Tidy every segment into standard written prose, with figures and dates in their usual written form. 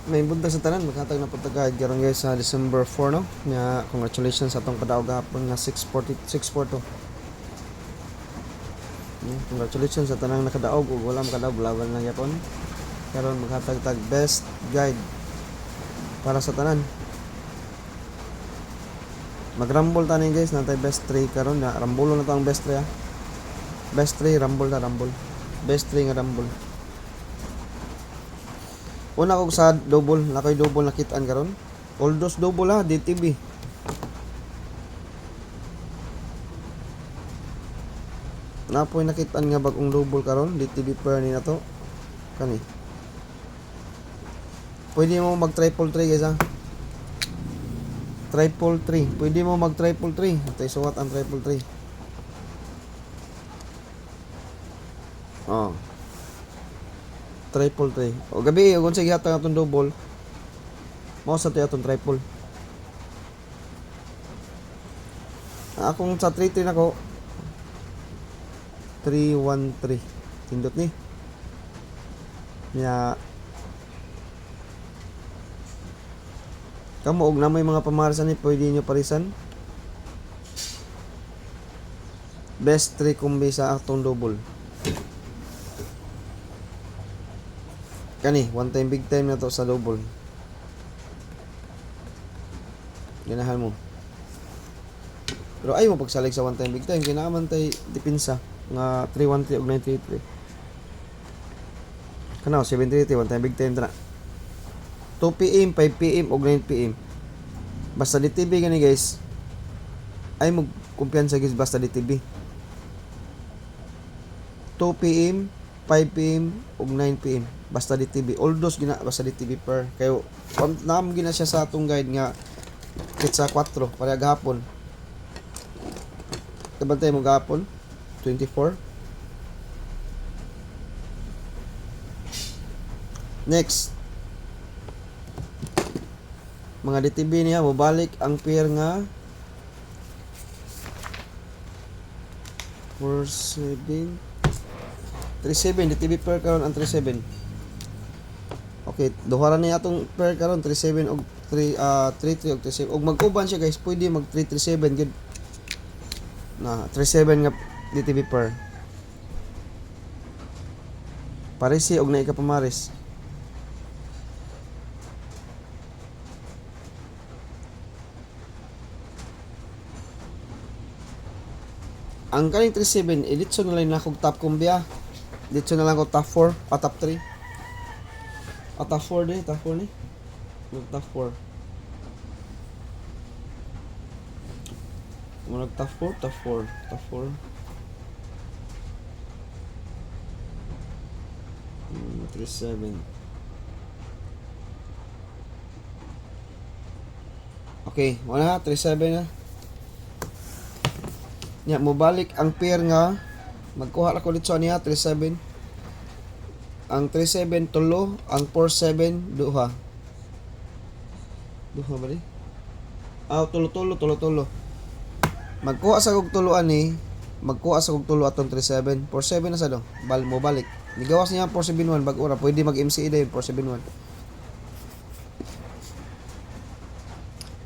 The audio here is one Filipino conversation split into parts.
May bunta sa tanan, maghatag na pagtagahid karon guys sa December 4 no. Nga congratulations sa atong kadaog gahapon nga 642. Congratulations sa tanang nakadaog ug wala makadaog laban lang yapon. Karon maghatag tag best guide para sa tanan. Mag-rumble tanin guys, natay best 3 karon na rumble na to ang best 3 ha. Best 3 rumble na rumble. Best 3 nga rumble. Una ko sa double, nakoy double nakitaan karon. Oldos double ha, DTB. Napoy nakitaan nga bagong double karon, DTB pair ni na to. Kani. Pwede mo mag triple 3 guys ha. Triple 3. Pwede mo mag triple 3. Atay suwat ang triple 3. Oh. Triple 3. O gabi, kung sige hatang atong double, mao sa tayo atong triple. Akong sa 3-3 nako 3-1-3. Tindot ni. Nya kamo og na may mga pamarisan ni pwede nyo parisan. Best 3 kombi sa atong double. Kani, one time big time na to sa double. Ganahan mo. Pero ay mo pagsalig sa one time big time, kinaaman tay dipinsa nga 313 ug 933. Kanaw 733 one time big time na. 2 PM, 5 PM ug 9 PM. Basta DTB gani guys. Ay mo kumpiyansa guys basta DTB. 2 PM, 5 PM ug 9 PM. Basta DTB. All those gina basta DTB per. Kayo naam gina siya sa atong guide nga kitsa 4 para gahapon. Kabantay mo gahapon 24. Next. Mga DTB niya mobalik ang pair nga 47 37 DTB pair karon ang 37. Okay, duharan niya atong pair karon 37 og 33 og 37. Og mag-uban siya guys, pwede mag 337 gid. Na 37 nga DTB pair. Parisi og naika pamaris. Ang kaning 37, editso na lang na kong top kumbia. Editso na lang ko top 4, top 3. Top 4 din, top 4 ni. Top 4. Muna top 4, top 4, top 4. 37. Okay, wala 37 na. Nya mo balik ang pair nga magkuha ra ko dito niya 37. Ang 37 tulo, ang 47 duha. Duha ba di? Tulo. Magkuha sa kog tuluan ni, magkuha sa kog tulo atong 37. 47 na sa do. Mo balik. Nigawas niya 471 bag ora pwede mag MCE din 471.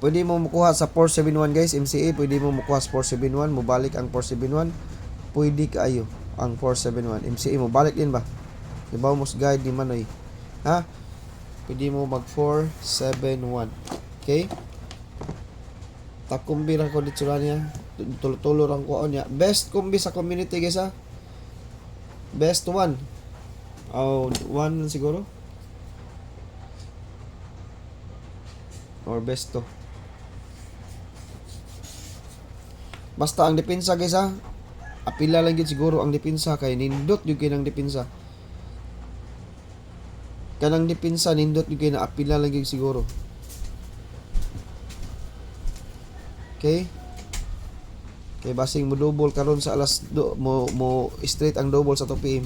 Pwede mo makuha sa 471 guys, MCA, pwede mo makuha sa 471, mo balik ang 471, pwede kayo ang 471, MCA mo balik din ba? Diba mo guide di manoy. Ha? Pwede mo mag 471. Okay? Top kombi lang ko dito niya. Tulo lang ko niya. Best kombi sa community guys ha. Best 1. Oh, 1 siguro. Or best 2. Basta ang depensa guys ha. Apila lang gid siguro ang depensa kay nindot yung kinang depensa. Kanang depensa nindot yung kina apila lang gid siguro. Okay? Kay basing mo double karon sa alas mo straight ang double sa 2 PM.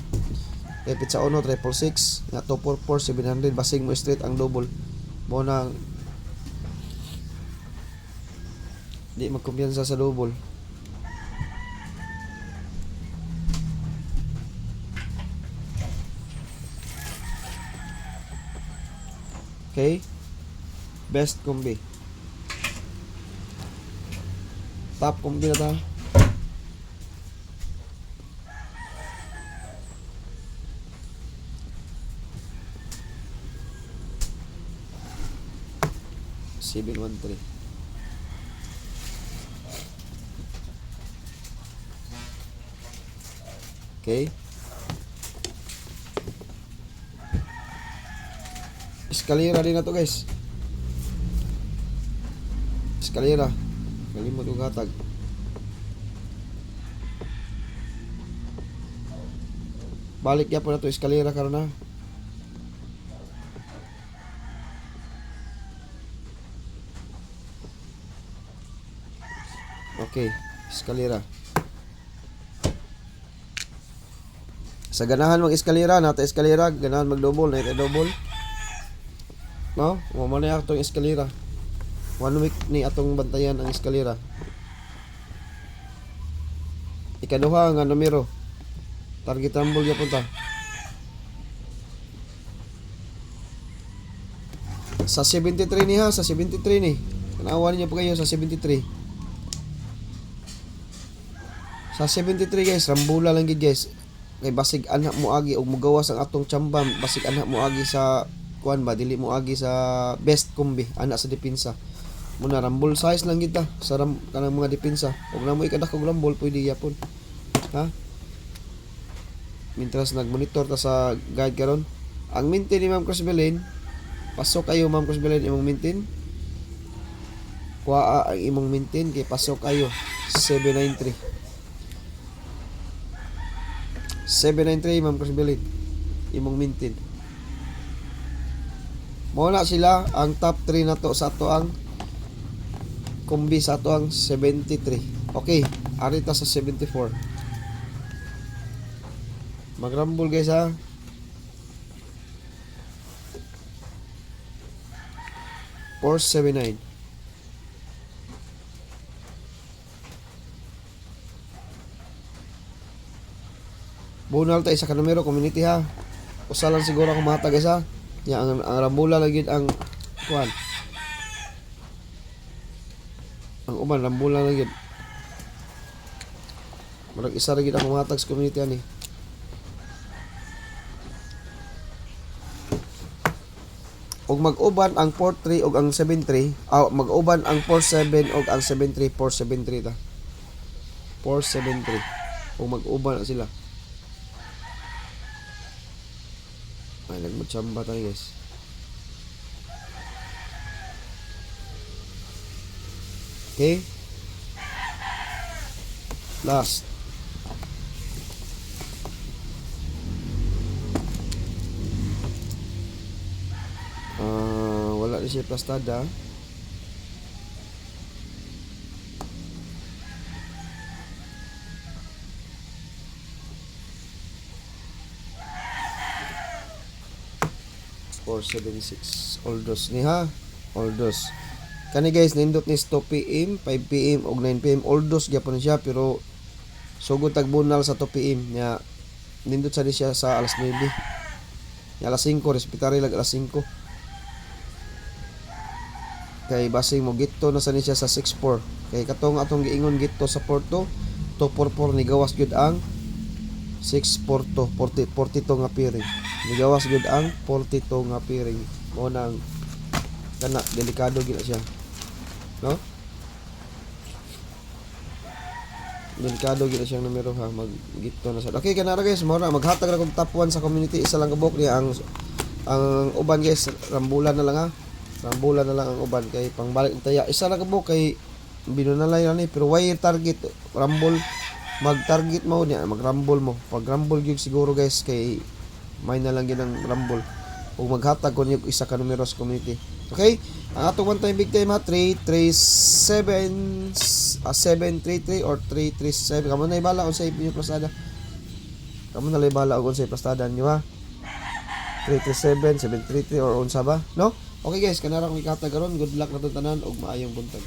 Kay pizza ono 666 nga 244 700 basing mo straight ang double. Mo nang di magkumpiyansa sa double. Okay? Best combi. Top combi na ta. $713. Okay? Eskalera din na to guys. Eskalera. Kalimot yung hatag. Balik ya po na to eskalera karon na. Okay, eskalera. Sa ganahan mag eskalera, nata eskalera, ganahan mag double, nata double. No? Mo man ya atong eskalera. 1 week ni atong bantayan ang eskalera. Ikaduha nga numero. Target rumble gyapon ta. Sa 73 ni ha, sa 73 ni. Kanawan niyo po kayo sa 73. Sa 73 guys, rambula lang gid guys. Kay basig anak mo agi og mugawas ang atong tsamba, basig anak mo agi sa kuan ba, dili mo agi sa best combi, anak sa depensa. Muna rambol size lang kita sa kanang mga depensa. Og namo ikadak og rambol pwede yapon. Ha? Mintras nagmonitor ta sa guide karon. Ang maintain ni Ma'am Cosbelin, pasok kayo Ma'am Cosbelin imong maintain. Kuha ang imong maintain kay pasok kayo 793. 793 Ma'am Cosbelin imong maintain. Mo na sila ang top 3 na to sa ato ang kombi sa ato ang 73. Okay, arita sa 74. Magrambol guys ha. $479. Bunal tayo sa kanumero community ha. Usa lang siguro akong mata guys ha. Ya ang rambula lagi ang kuan. Ang uban rambula lagi. Marag isa lagi akong matag sa community ani. Og mag-uban ang 43 og ang 73, mag-uban ang 47 og ang 73, 473 ta. 473. Og mag-uban na sila. Ay, nagmatsamba tayo guys. Okay. Last. Wala na siya plastada. $476 Oldos ni ha. Oldos. Kani guys, nindot ni 2 PM, 5 PM og 9 PM. Oldos gyapon siya pero sugod tag bunal sa 2 PM nya nindot sa siya sa alas 9. Ya alas 5 respetary lag alas 5. Kay basing mo gitto na sa ni siya sa 64. Kay katong atong giingon gitto sa Porto 244 ni gawas gyud ang 642 42 nga piring. Nigawas gud ang 42 nga piring. Mo nang kana delikado gid siya. No? Delikado gid siyang numero ha, maggito na sa. Okay kana ra guys, mo na maghatag ra kog top 1 sa community, isa lang kabok niya ang uban guys, rambulan na lang ha. Rambulan na lang ang uban kay pangbalik taya. Isa lang kabok kay binunalay ni pero wire target rambol mag-target mo niya, mag-rumble mo. Pag rumble gyud siguro guys kay may na lang ginang rumble ug maghatag kon yung isa ka numero sa community. Okay? Ang atong one time big time ha 337 733 or 337. Kamo na ibala unsay inyo plastada. Kamo na ibala og unsay plastada niyo ha. 337 733 or unsa ba? No? Okay guys, kanara kong ikatag karon. Good luck na tanan og maayong buntag.